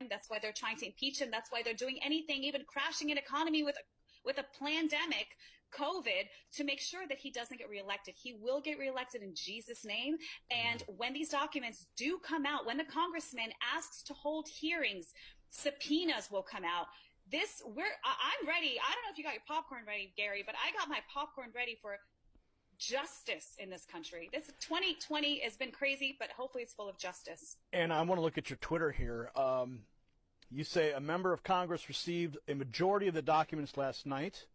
That's why they're trying to impeach him. That's why they're doing anything, even crashing an economy with a pandemic, COVID, to make sure that he doesn't get reelected. He will get reelected in Jesus' name. And when these documents do come out, when the congressman asks to hold hearings, subpoenas will come out. I'm ready. I don't know if you got your popcorn ready, Gary, but I got my popcorn ready for justice in this country. This 2020 has been crazy, but hopefully it's full of justice. And I want to look at your Twitter here. You say a member of Congress received a majority of the documents last night.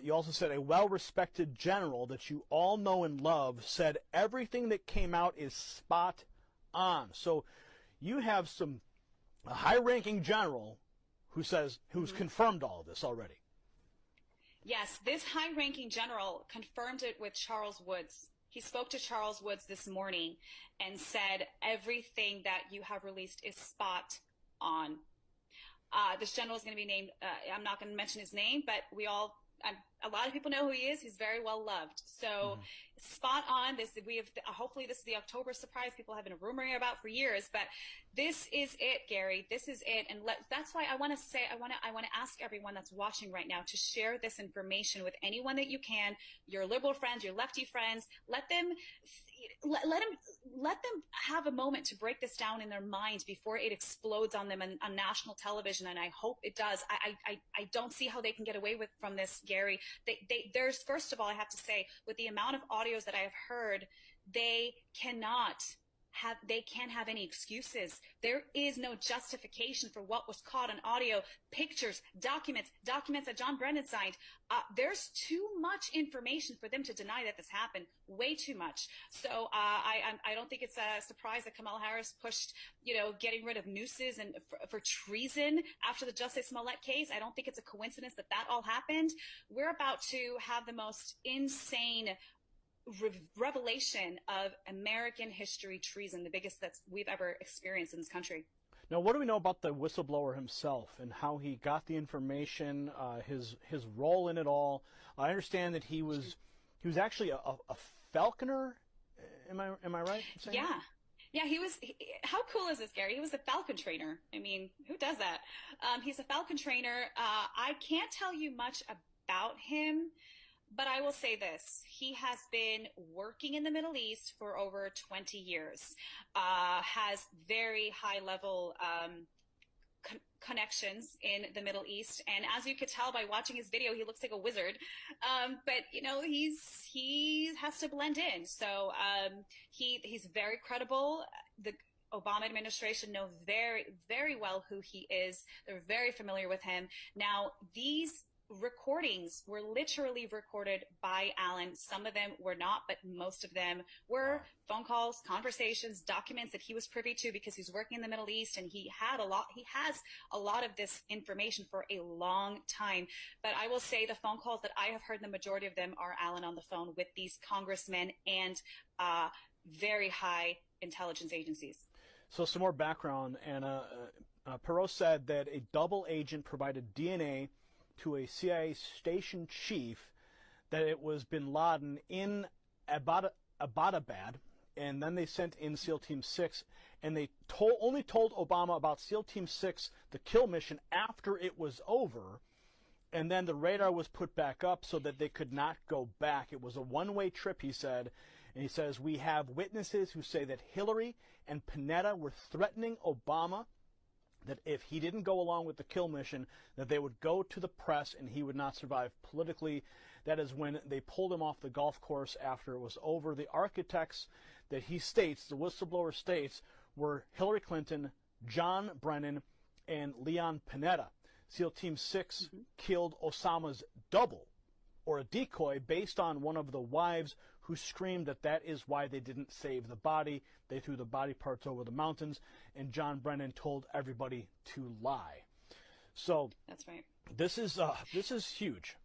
You also said a well-respected general that you all know and love said everything that came out is spot on. So you have a high-ranking general who's confirmed all of this already. Yes, this high-ranking general confirmed it with Charles Woods. He spoke to Charles Woods this morning and said everything that you have released is spot on. This general is going to be named, I'm not going to mention his name, but a lot of people know who he is. He's very well loved. So spot on. Hopefully this is the October surprise people have been rumoring about for years, but this is it, Gary. This is it. And that's why I want to ask everyone that's watching right now to share this information with anyone that you can, your liberal friends, your lefty friends. Let them have a moment to break this down in their minds before it explodes on them on national television. And I hope it does. I don't see how they can get away from this, Gary. There's, first of all, I have to say, with the amount of audios that I have heard, they can't have any excuses. There is no justification for what was caught on audio, pictures, documents that John Brennan signed. There's too much information for them to deny that this happened. Way too much. So I don't think it's a surprise that Kamala Harris pushed, getting rid of nooses and for treason after the Justice Smollett case. I don't think it's a coincidence that all happened. We're about to have the most insane revelation of American history treason, the biggest that we've ever experienced in this country. Now, what do we know about the whistleblower himself and how he got the information, his role in it all? I understand that he was actually a falconer. Am I right in saying that? Yeah, how cool is this, Gary? He was a falcon trainer. I mean, who does that? He's a falcon trainer. I can't tell you much about him, but I will say this. He has been working in the Middle East for over 20 years, has very high level connections in the Middle East. And as you could tell by watching his video, he looks like a wizard. But he has to blend in. So he's very credible. The Obama administration know very, very well who he is. They're very familiar with him. Now, these recordings were literally recorded by Alan. Some of them were not, but most of them were phone calls, conversations, documents that he was privy to because he's working in the Middle East, and he has a lot of this information for a long time. But I will say the phone calls that I have heard, the majority of them are Alan on the phone with these congressmen and very high intelligence agencies. So some more background, and Perot said that a double agent provided DNA to a CIA station chief that it was bin Laden in Abbottabad, and then they sent in SEAL Team 6, and they only told Obama about SEAL Team 6, the kill mission, after it was over, and then the radar was put back up so that they could not go back. It was a one-way trip, he said, and he says, we have witnesses who say that Hillary and Panetta were threatening Obama that if he didn't go along with the kill mission, that they would go to the press and he would not survive politically. That is when they pulled him off the golf course after it was over. The architects that he states, the whistleblower states, were Hillary Clinton, John Brennan, and Leon Panetta. SEAL Team 6 killed Osama's double, or a decoy, based on one of the wives who screamed that is why they didn't save the body. They threw the body parts over the mountains, and John Brennan told everybody to lie. So that's right. This is huge.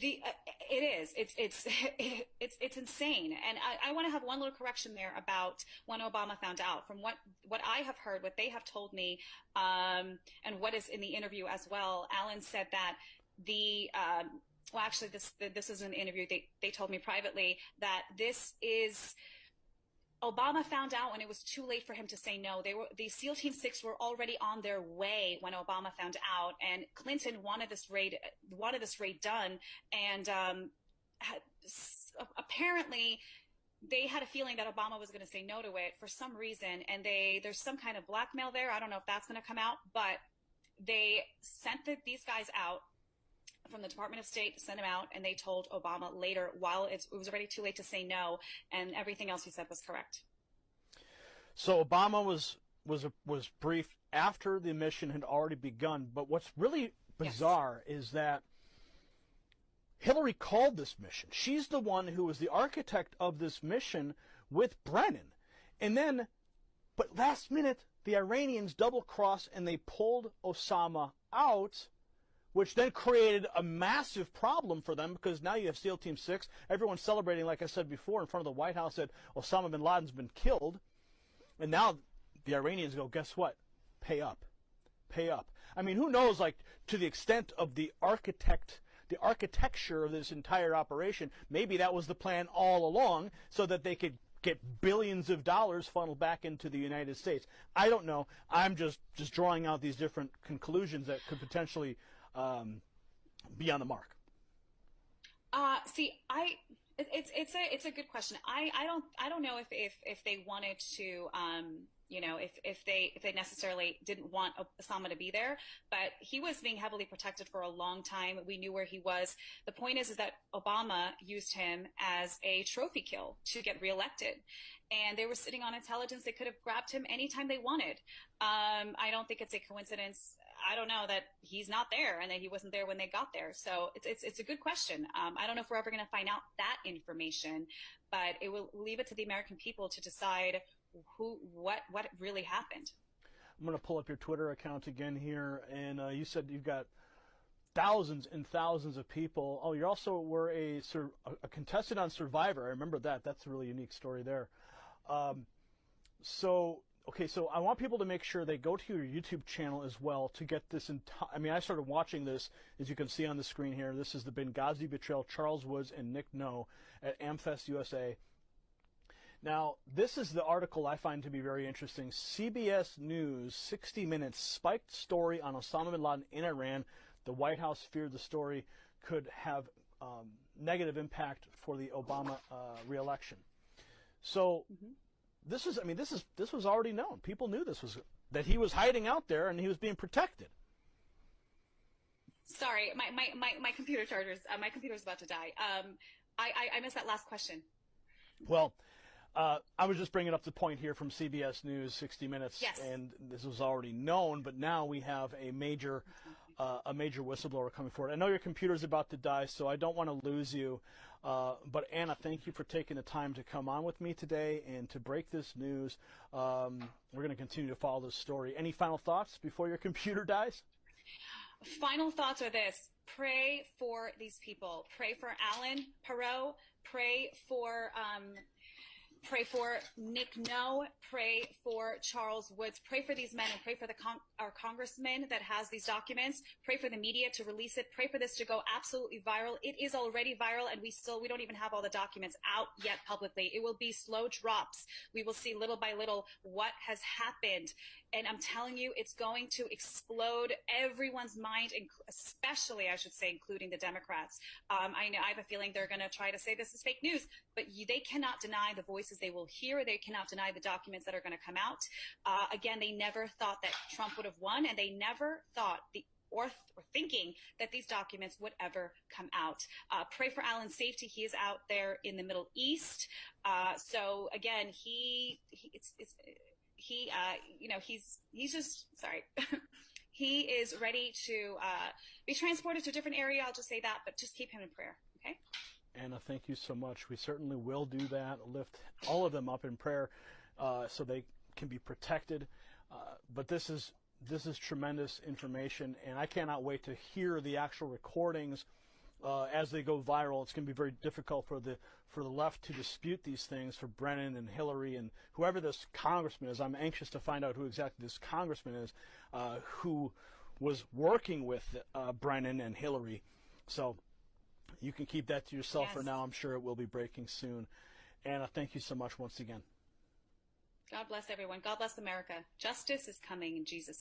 It is. It's insane. And I want to have one little correction there about when Obama found out. From what I have heard, what they have told me, and what is in the interview as well, Alan said that well, actually, this is an interview. They told me privately that this is Obama found out when it was too late for him to say no. The SEAL Team 6 were already on their way when Obama found out, and Clinton wanted this raid done, and apparently they had a feeling that Obama was going to say no to it for some reason, and there's some kind of blackmail there. I don't know if that's going to come out, but they sent these guys out from the Department of State, sent them out, and they told Obama later, while it was already too late to say no, and everything else he said was correct. So Obama was briefed after the mission had already begun. But what's really bizarre is that Hillary called this mission. She's the one who was the architect of this mission with Brennan. And then, but last minute, the Iranians double-crossed and they pulled Osama out, which then created a massive problem for them because now you have SEAL Team 6. Everyone's celebrating, like I said before, in front of the White House that Osama bin Laden's been killed. And now the Iranians go, guess what? Pay up. Pay up. I mean, who knows, like, to the extent of the architecture of this entire operation, maybe that was the plan all along so that they could get billions of dollars funneled back into the United States. I don't know. I'm just drawing out these different conclusions that could potentially be on the mark. It's a good question. I don't know if they wanted to, if they necessarily didn't want Osama to be there, but he was being heavily protected for a long time. We knew where he was. The point is that Obama used him as a trophy kill to get reelected. And they were sitting on intelligence. They could have grabbed him anytime they wanted. I don't think it's a coincidence. I don't know that he's not there and that he wasn't there when they got there. So it's a good question. I don't know if we're ever going to find out that information, but it will leave it to the American people to decide what really happened. I'm going to pull up your Twitter account again here, and you said you've got thousands and thousands of people. Oh, you also were a contestant on Survivor. I remember that. That's a really unique story there. Okay, so I want people to make sure they go to your YouTube channel as well to get this entire. I mean, I started watching this, as you can see on the screen here. This is the Benghazi Betrayal, Charles Woods and Nick No at Amfest USA. Now, this is the article I find to be very interesting. CBS News, 60 Minutes, spiked story on Osama bin Laden in Iran. The White House feared the story could have negative impact for the Obama re-election. So. Mm-hmm. This was already known. People knew that he was hiding out there and he was being protected. Sorry, my computer charger's my computer's about to die. I missed that last question. Well, I was just bringing up the point here from CBS News, 60 Minutes, yes. And this was already known, but now we have a major whistleblower coming forward. I know your computer's about to die, so I don't want to lose you. But Anna, thank you for taking the time to come on with me today and to break this news. We're going to continue to follow this story. Any final thoughts before your computer dies? Final thoughts are this. Pray for these people. Pray for Alan Perot. Pray for Nick No, pray for Charles Woods, pray for these men, and pray for our congressman that has these documents, pray for the media to release it, pray for this to go absolutely viral. It is already viral, and we don't even have all the documents out yet publicly. It will be slow drops. We will see little by little what has happened. And I'm telling you, it's going to explode everyone's mind, especially, I should say, including the Democrats. I have a feeling they're going to try to say this is fake news, but they cannot deny the voices they will hear. They cannot deny the documents that are going to come out. Again, they never thought that Trump would have won, and they never thought or thinking that these documents would ever come out. Pray for Alan's safety. He is out there in the Middle East. So again, he's just sorry. He is ready to be transported to a different area. I'll just say that, but just keep him in prayer. Okay. Anna, thank you so much. We certainly will do that. Lift all of them up in prayer so they can be protected. But this is tremendous information, and I cannot wait to hear the actual recordings as they go viral. It's going to be very difficult for the left to dispute these things, for Brennan and Hillary and whoever this congressman is. I'm anxious to find out who exactly this congressman is who was working with Brennan and Hillary. So you can keep that to yourself for now. I'm sure it will be breaking soon. Anna, thank you so much once again. God bless everyone. God bless America. Justice is coming in Jesus'